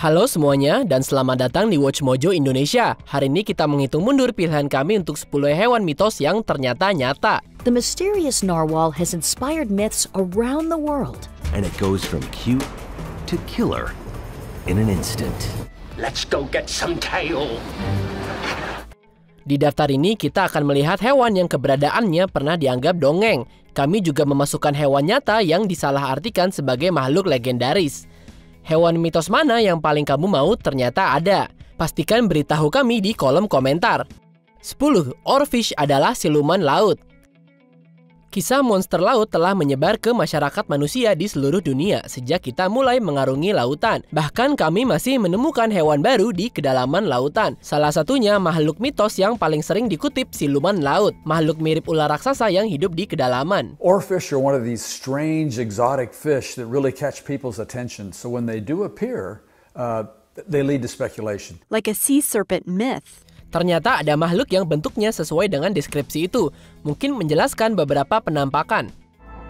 Halo semuanya dan selamat datang di Watch Mojo Indonesia. Hari ini kita menghitung mundur pilihan kami untuk 10 hewan mitos yang ternyata nyata. The mysterious narwhal has inspired myths around the world. And it goes from cute to killer in an instant. Let's go get some tail. Di daftar ini kita akan melihat hewan yang keberadaannya pernah dianggap dongeng. Kami juga memasukkan hewan nyata yang disalahartikan sebagai makhluk legendaris. Hewan mitos mana yang paling kamu mau ternyata ada? Pastikan beritahu kami di kolom komentar. 10. Oarfish adalah siluman laut. Kisah monster laut telah menyebar ke masyarakat manusia di seluruh dunia sejak kita mulai mengarungi lautan. Bahkan kami masih menemukan hewan baru di kedalaman lautan. Salah satunya makhluk mitos yang paling sering dikutip siluman laut. Makhluk mirip ular raksasa yang hidup di kedalaman. Oarfish are one of these strange exotic fish that really catch people's attention. So when they do appear, they lead to speculation. Like a sea serpent myth. Ternyata ada makhluk yang bentuknya sesuai dengan deskripsi itu. Mungkin menjelaskan beberapa penampakan.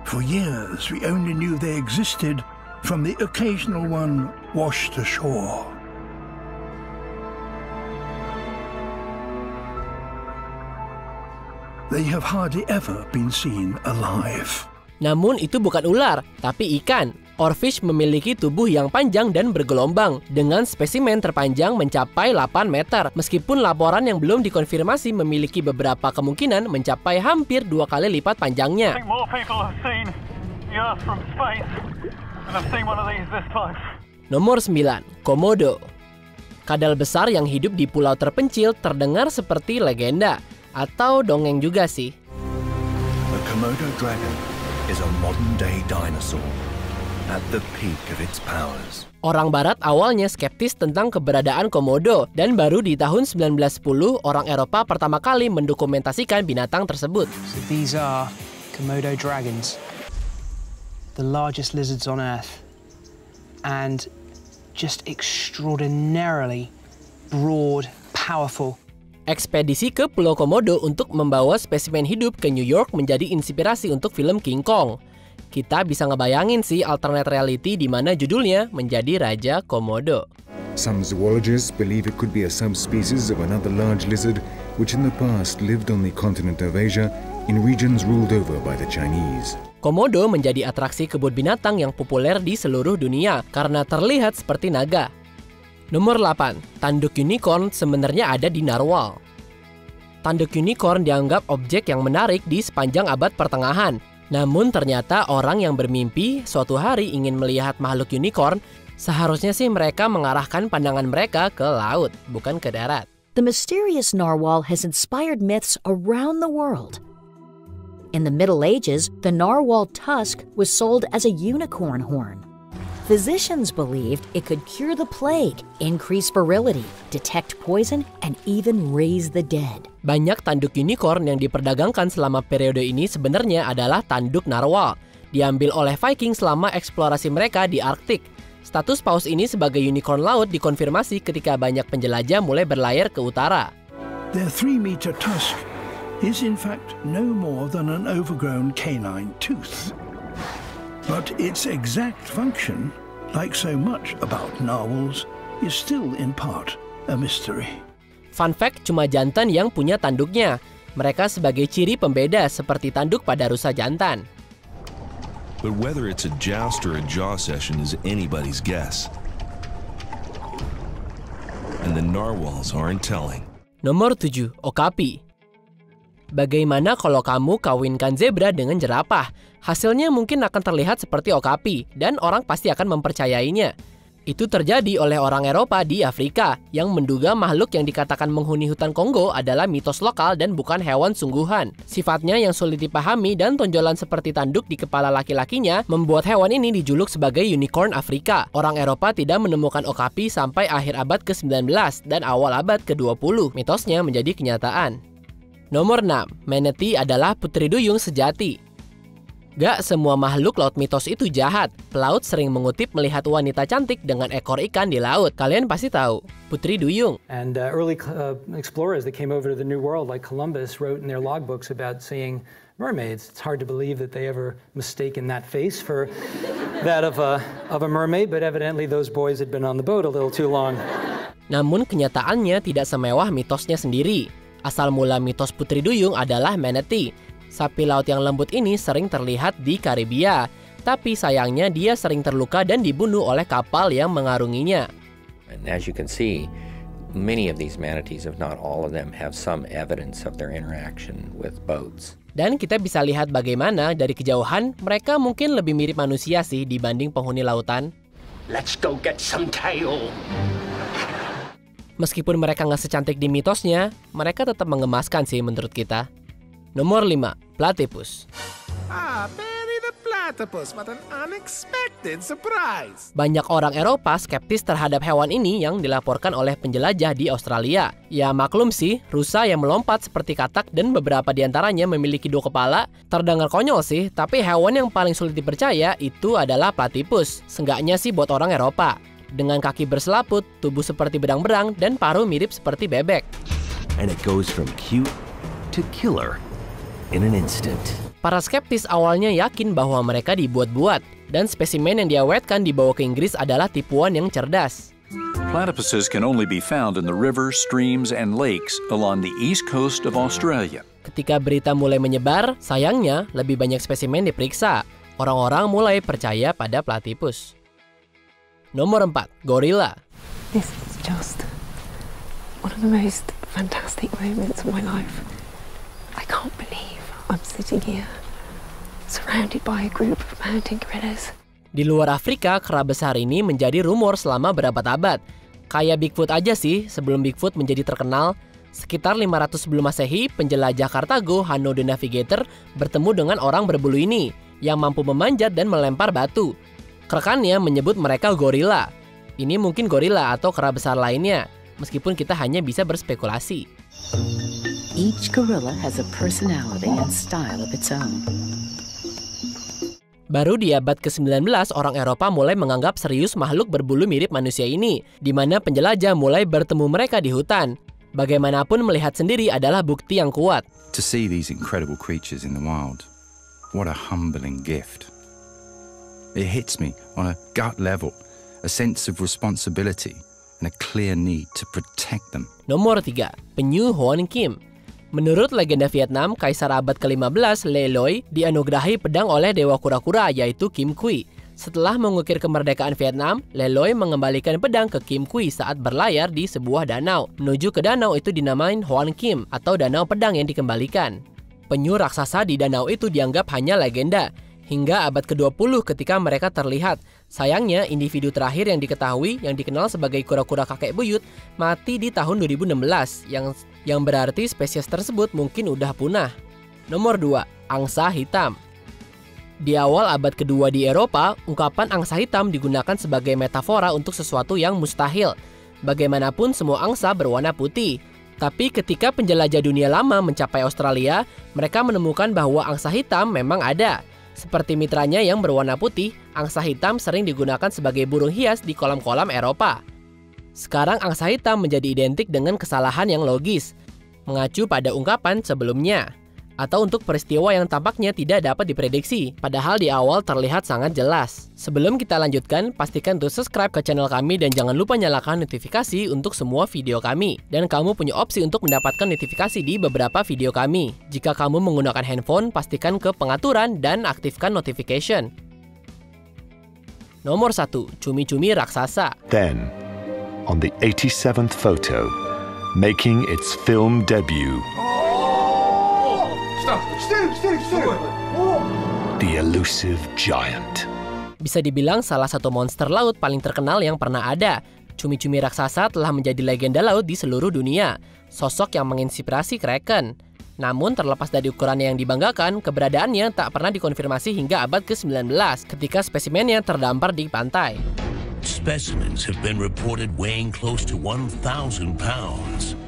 For years, we only knew they existed from the occasional one washed ashore. They have hardly ever been seen alive. Namun itu bukan ular, tapi ikan. Oarfish memiliki tubuh yang panjang dan bergelombang, dengan spesimen terpanjang mencapai 8 meter. Meskipun laporan yang belum dikonfirmasi memiliki beberapa kemungkinan mencapai hampir 2 kali lipat panjangnya. Nomor 9. Komodo. Kadal besar yang hidup di pulau terpencil terdengar seperti legenda, atau dongeng juga sih. The Komodo dragon is a modern-day dinosaur. At the peak of its powers. Orang barat awalnya skeptis tentang keberadaan komodo dan baru di tahun 1910 orang Eropa pertama kali mendokumentasikan binatang tersebut. So these are Komodo dragons, the largest lizards on Earth, and just extraordinarily broad, powerful. Ekspedisi ke Pulau Komodo untuk membawa spesimen hidup ke New York menjadi inspirasi untuk film King Kong. Kita bisa ngebayangin sih alternate reality di mana judulnya menjadi Raja Komodo. Some zoologists believe it could be a subspecies of another large lizard which in the past lived on the continent of Asia in regions ruled over by the Chinese. Komodo menjadi atraksi kebun binatang yang populer di seluruh dunia karena terlihat seperti naga. Nomor 8. Tanduk unicorn sebenarnya ada di narwhal. Tanduk unicorn dianggap objek yang menarik di sepanjang abad pertengahan. Namun ternyata orang yang bermimpi suatu hari ingin melihat makhluk unicorn, seharusnya sih mereka mengarahkan pandangan mereka ke laut, bukan ke darat. The mysterious narwhal has inspired myths around the world. In the Middle Ages, the narwhal tusk was sold as a unicorn horn. Physicians believed it could cure the plague, increase virility, detect poison, and even raise the dead. Banyak tanduk unicorn yang diperdagangkan selama periode ini sebenarnya adalah tanduk narwhal. Diambil oleh Viking selama eksplorasi mereka di Arktik. Status paus ini sebagai unicorn laut dikonfirmasi ketika banyak penjelajah mulai berlayar ke utara. Their 3-meter tusk is in fact no more than an overgrown canine tooth. But its exact function, like so much about narwhals, is still in part a mystery. Fun fact, cuma jantan yang punya tanduknya. Mereka sebagai ciri pembeda seperti tanduk pada rusa jantan. But whether it's a joust or a jaw session is anybody's guess. And the narwhals aren't telling. Nomor 7. Okapi. Bagaimana kalau kamu kawinkan zebra dengan jerapah? Hasilnya mungkin akan terlihat seperti okapi, dan orang pasti akan mempercayainya. Itu terjadi oleh orang Eropa di Afrika, yang menduga makhluk yang dikatakan menghuni hutan Kongo adalah mitos lokal dan bukan hewan sungguhan. Sifatnya yang sulit dipahami dan tonjolan seperti tanduk di kepala laki-lakinya membuat hewan ini dijuluk sebagai unicorn Afrika. Orang Eropa tidak menemukan okapi sampai akhir abad ke-19 dan awal abad ke-20. Mitosnya menjadi kenyataan. Nomor 6. Manatee adalah putri duyung sejati. Gak semua makhluk laut mitos itu jahat. Pelaut sering mengutip melihat wanita cantik dengan ekor ikan di laut. Kalian pasti tahu, putri duyung. And early explorers that came over to the New World, like Columbus, wrote in their logbooks about seeing mermaids. It's hard to believe that they ever mistaken that face for that of a mermaid, but evidently those boys had been on the boat a little too long. Namun kenyataannya tidak semewah mitosnya sendiri. Asal mula mitos Putri Duyung adalah manatee. Sapi laut yang lembut ini sering terlihat di Karibia, tapi sayangnya dia sering terluka dan dibunuh oleh kapal yang mengarunginya. And as you can see, many of these manatees, if not all of them, have some evidence of their interaction with boats. Dan kita bisa lihat bagaimana dari kejauhan mereka mungkin lebih mirip manusia sih dibanding penghuni lautan. Let's go get some kale. Meskipun mereka nggak secantik di mitosnya, mereka tetap mengemaskan sih menurut kita. Nomor 5, platypus. Perry the platypus, what an unexpected surprise. Banyak orang Eropa skeptis terhadap hewan ini yang dilaporkan oleh penjelajah di Australia. Ya maklum sih, rusa yang melompat seperti katak dan beberapa diantaranya memiliki 2 kepala. Terdengar konyol sih, tapi hewan yang paling sulit dipercaya itu adalah platypus. Seenggaknya sih buat orang Eropa. Dengan kaki berselaput, tubuh seperti berang-berang, dan paruh mirip seperti bebek. And it goes from cute to killer in an instant. Para skeptis awalnya yakin bahwa mereka dibuat-buat, dan spesimen yang diawetkan dibawa ke Inggris adalah tipuan yang cerdas. Platypuses can only be found in the rivers, streams, and lakes along the east coast of Australia. Ketika berita mulai menyebar, sayangnya lebih banyak spesimen diperiksa. Orang-orang mulai percaya pada platypus. Nomor 4, gorila. This is just one of the most fantastic moments of my life. I can't believe I'm sitting here, surrounded by a group of mountain gorillas. Di luar Afrika, kera besar ini menjadi rumor selama berabad-abad. Kayak Bigfoot aja sih, sebelum Bigfoot menjadi terkenal. Sekitar 500 sebelum Masehi, penjelajah Kartago, Hanno the Navigator, bertemu dengan orang berbulu ini, yang mampu memanjat dan melempar batu. Rekannya menyebut mereka gorila. Ini mungkin gorila atau kera besar lainnya, meskipun kita hanya bisa berspekulasi. Each gorilla has a personality and style of its own. Baru di abad ke-19, orang Eropa mulai menganggap serius makhluk berbulu mirip manusia ini, di mana penjelajah mulai bertemu mereka di hutan. Bagaimanapun melihat sendiri adalah bukti yang kuat. To see these incredible creatures in the wild, what a humbling gift. It hits me on a gut level, a sense of responsibility and a clear need to protect them. Nomor 3, penyu Hoan Kim. Menurut legenda Vietnam, Kaisar abad ke-15 Le Loi dianugerahi pedang oleh dewa kura-kura yaitu Kim Quy. Setelah mengukir kemerdekaan Vietnam, Le Loi mengembalikan pedang ke Kim Quy saat berlayar di sebuah danau. Menuju ke danau itu dinamain Hoan Kim atau danau pedang yang dikembalikan. Penyu raksasa di danau itu dianggap hanya legenda. Hingga abad ke-20 ketika mereka terlihat. Sayangnya, individu terakhir yang diketahui yang dikenal sebagai kura-kura kakek buyut mati di tahun 2016, yang berarti spesies tersebut mungkin udah punah. Nomor 2, angsa hitam. Di awal abad kedua di Eropa, ungkapan angsa hitam digunakan sebagai metafora untuk sesuatu yang mustahil. Bagaimanapun semua angsa berwarna putih. Tapi ketika penjelajah dunia lama mencapai Australia, mereka menemukan bahwa angsa hitam memang ada. Seperti mitranya yang berwarna putih, angsa hitam sering digunakan sebagai burung hias di kolam-kolam Eropa. Sekarang angsa hitam menjadi identik dengan kesalahan yang logis, mengacu pada ungkapan sebelumnya, atau untuk peristiwa yang tampaknya tidak dapat diprediksi, padahal di awal terlihat sangat jelas. Sebelum kita lanjutkan, pastikan untuk subscribe ke channel kami dan jangan lupa nyalakan notifikasi untuk semua video kami. Dan kamu punya opsi untuk mendapatkan notifikasi di beberapa video kami. Jika kamu menggunakan handphone, pastikan ke pengaturan dan aktifkan notification. Nomor 1, cumi-cumi raksasa. Then, on the 87th photo, making its film debut, the elusive giant. Bisa dibilang salah satu monster laut paling terkenal yang pernah ada. Cumi-cumi raksasa telah menjadi legenda laut di seluruh dunia. Sosok yang menginspirasi Kraken. Namun terlepas dari ukurannya yang dibanggakan, keberadaannya tak pernah dikonfirmasi hingga abad ke-19 ketika spesimennya terdampar di pantai. Specimens have been reported weighing close to 1,000 pounds.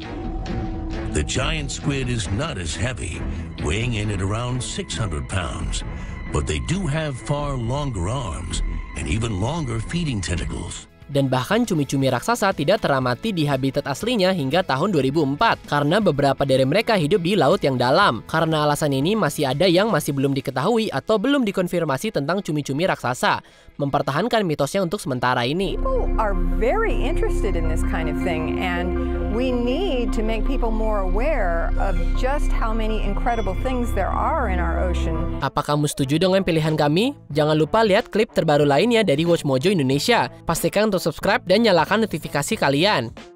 The giant squid is not as heavy, weighing in at around 600 pounds, but they do have far longer arms and even longer feeding tentacles. Dan bahkan cumi-cumi raksasa tidak teramati di habitat aslinya hingga tahun 2004 karena beberapa dari mereka hidup di laut yang dalam. Karena alasan ini masih ada yang masih belum diketahui atau belum dikonfirmasi tentang cumi-cumi raksasa, mempertahankan mitosnya untuk sementara ini. People are very interested in this kind of thing and we need to make people more aware of just how many incredible things there are in our ocean. Apa kamu setuju dengan pilihan kami? Jangan lupa lihat klip terbaru lainnya dari Watch Mojo Indonesia. Pastikan untuk subscribe dan nyalakan notifikasi kalian.